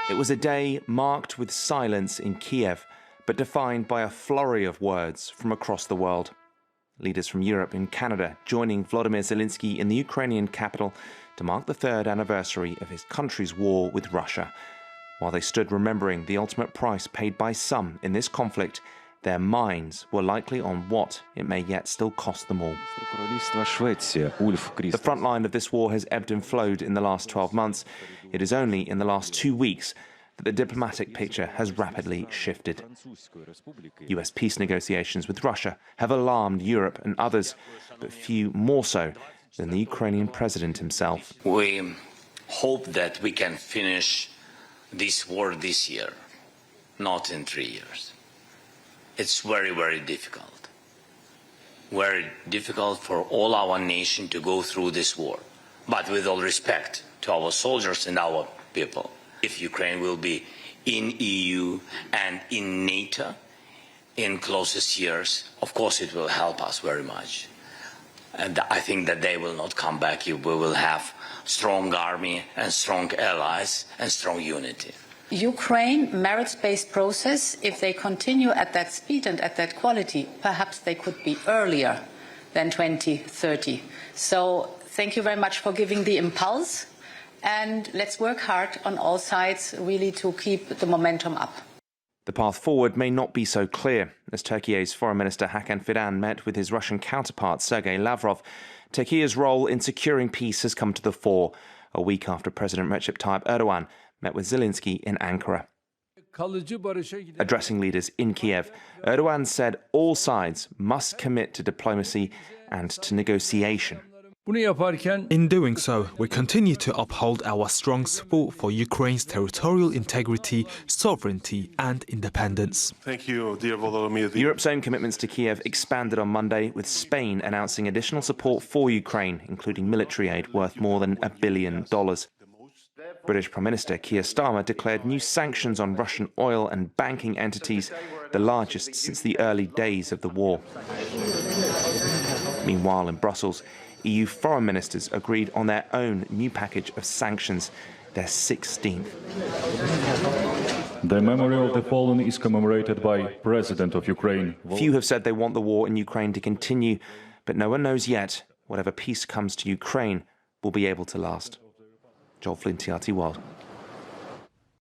It was a day marked with silence in Kiev, but defined by a flurry of words from across the world. Leaders from Europe and Canada joining Volodymyr Zelensky in the Ukrainian capital to mark the third anniversary of his country's war with Russia. While they stood remembering the ultimate price paid by some in this conflict, their minds were likely on what it may yet still cost them all. The front line of this war has ebbed and flowed in the last 12 months. It is only in the last 2 weeks that the diplomatic picture has rapidly shifted. US peace negotiations with Russia have alarmed Europe and others, but few more so than the Ukrainian president himself. We hope that we can finish this war this year, not in 3 years. It's very, very difficult. Very difficult for all our nation to go through this war. But with all respect to our soldiers and our people, if Ukraine will be in EU and in NATO in closest years, of course it will help us very much. And I think that they will not come back if we will have strong army and strong allies and strong unity. Ukraine, merits-based process, if they continue at that speed and at that quality, perhaps they could be earlier than 2030. So thank you very much for giving the impulse, and let's work hard on all sides really to keep the momentum up. The path forward may not be so clear. As Turkey's Foreign Minister Hakan Fidan met with his Russian counterpart Sergei Lavrov, Turkey's role in securing peace has come to the fore, a week after President Recep Tayyip Erdogan met with Zelensky in Ankara. Addressing leaders in Kiev, Erdogan said all sides must commit to diplomacy and to negotiation. In doing so, we continue to uphold our strong support for Ukraine's territorial integrity, sovereignty and independence. Thank you, dear Volodymyr. Europe's own commitments to Kiev expanded on Monday, with Spain announcing additional support for Ukraine, including military aid worth more than $1 billion. British Prime Minister Keir Starmer declared new sanctions on Russian oil and banking entities, the largest since the early days of the war. Meanwhile, in Brussels, EU foreign ministers agreed on their own new package of sanctions, their 16th. The memory of the fallen is commemorated by President of Ukraine. Few have said they want the war in Ukraine to continue, but no one knows yet whatever peace comes to Ukraine will be able to last. Joel Flynn, TRT World.